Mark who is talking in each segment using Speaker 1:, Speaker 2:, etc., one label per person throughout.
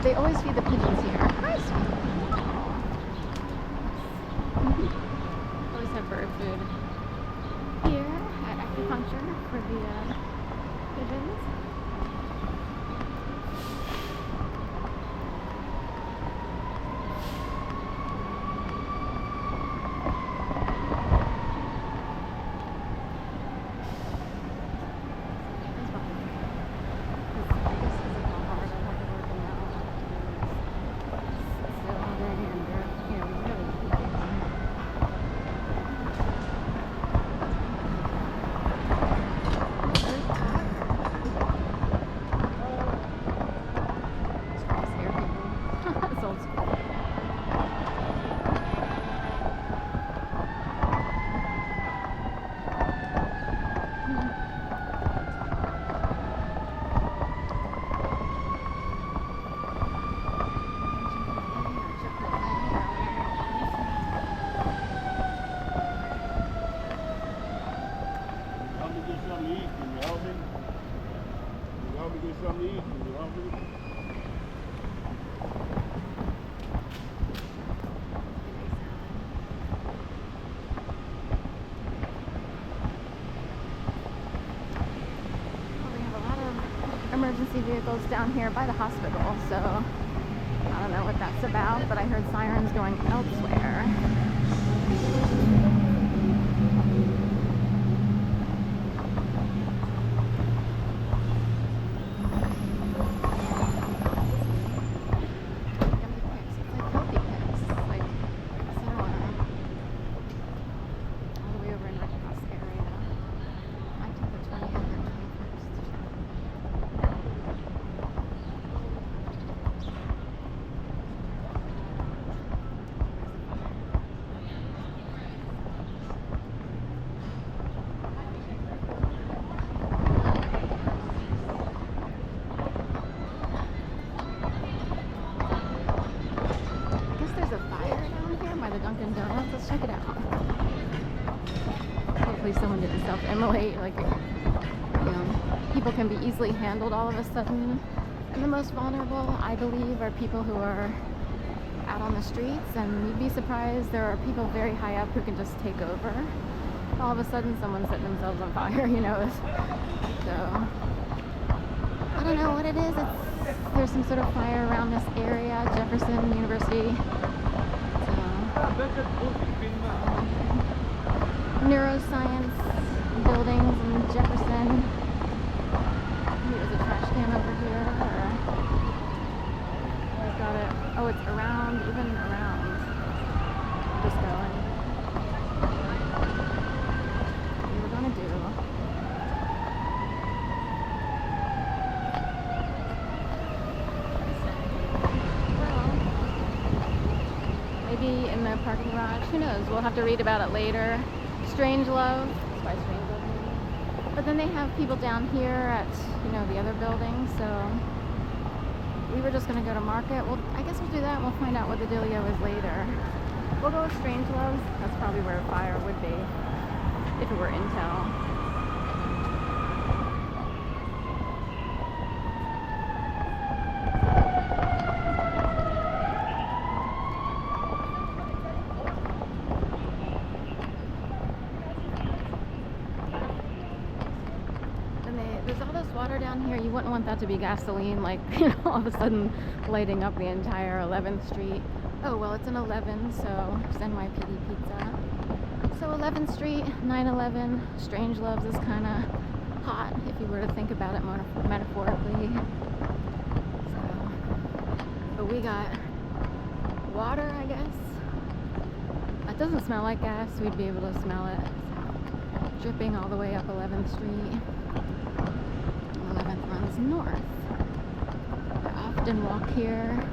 Speaker 1: But they always feed the pigeons here. Hi, sweetie. Always have bird food here at acupuncture for the pigeons. Emergency vehicles down here by the hospital, so I don't know what that's about, but I heard sirens going elsewhere. Let's check it out. Hopefully someone didn't self-immolate. Like, people can be easily handled all of a sudden. And the most vulnerable, I believe, are people who are out on the streets. And you'd be surprised, there are people very high up who can just take over. All of a sudden someone's setting themselves on fire, So, I don't know what it is. There's some sort of fire around this area, Jefferson University. Neuroscience buildings in Jefferson. There's a trash can over here. We've got it. Oh, it's around, even around. Just going. What are we gonna do? Maybe in the parking garage. Who knows? We'll have to read about it later. Strange Love. That's why Strange Love maybe. But then they have people down here at, the other building. So we were just going to go to market. Well, I guess we'll do that and we'll find out what the dealio is later. We'll go with Strange Love. That's probably where a fire would be if it were intel. There's all this water down here. You wouldn't want that to be gasoline, like, all of a sudden lighting up the entire 11th Street. Oh, well, it's an 11, so it's NYPD Pizza. So 11th Street, 9/11, Strange Loves is kind of hot, if you were to think about it metaphorically. So, but we got water, I guess. It doesn't smell like gas. We'd be able to smell it. So, dripping all the way up 11th Street. 11th runs north. I often walk here.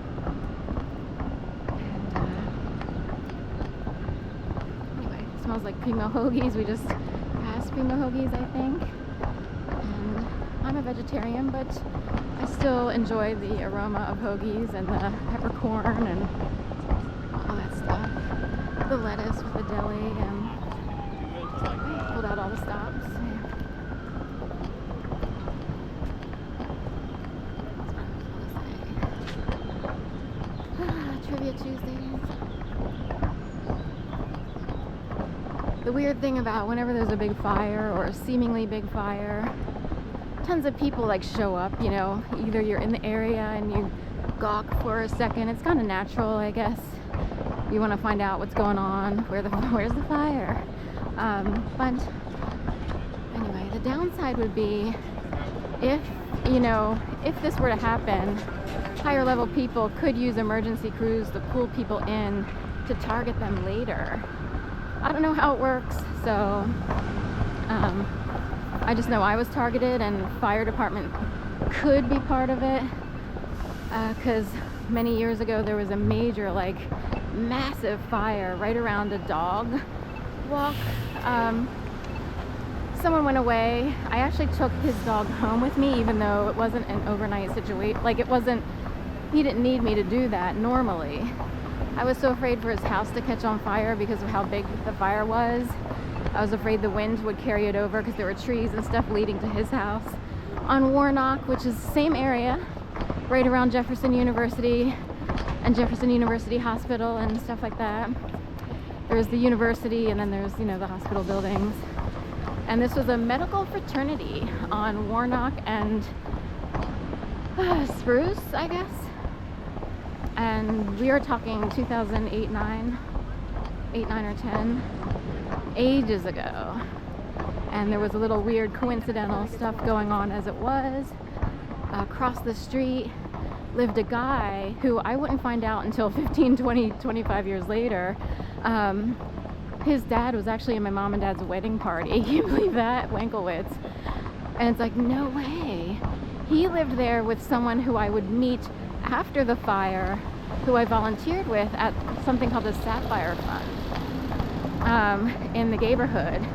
Speaker 1: And anyway, it smells like Primo Hoagies. We just passed Primo Hoagies, I think. And I'm a vegetarian, but I still enjoy the aroma of hoagies and the peppercorn and all that stuff. The lettuce with the deli, and I pulled out all the stops. Tuesdays. The weird thing about whenever there's a big fire or a seemingly big fire, tons of people like show up, you know, either you're in the area and you gawk for a second. It's kind of natural, I guess. You want to find out what's going on, where's the fire. But anyway, the downside would be if this were to happen, higher level people could use emergency crews to pull people in to target them later. I don't know how it works, so I just know I was targeted and fire department could be part of it, because many years ago there was a major, like, massive fire right around a dog walk. Someone went away. I actually took his dog home with me, even though it wasn't an overnight situation. Like, he didn't need me to do that normally. I was so afraid for his house to catch on fire because of how big the fire was. I was afraid the wind would carry it over because there were trees and stuff leading to his house on Warnock, which is the same area, right around Jefferson University and Jefferson University Hospital and stuff like that. There's the university, and then there's, the hospital buildings. And this was a medical fraternity on Warnock and Spruce, I guess. And we are talking 2008, 9 or 10, ages ago. And there was a little weird coincidental stuff going on as it was. Across the street lived a guy who I wouldn't find out until 15, 20, 25 years later. His dad was actually in my mom and dad's wedding party. Can you believe that? Wankowitz. And it's like, no way. He lived there with someone who I would meet after the fire, who I volunteered with at something called the Sapphire Fund in the Gayborhood.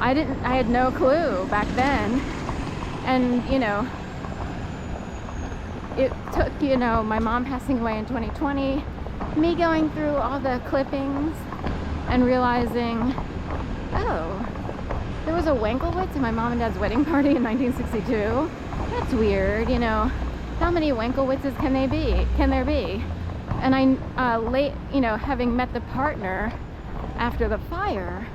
Speaker 1: I had no clue back then. And, it took, my mom passing away in 2020, me going through all the clippings and realizing, oh, there was a Wankowitz in my mom and dad's wedding party in 1962. That's weird, How many Wankowitzes can there be? And I, having met the partner after the fire,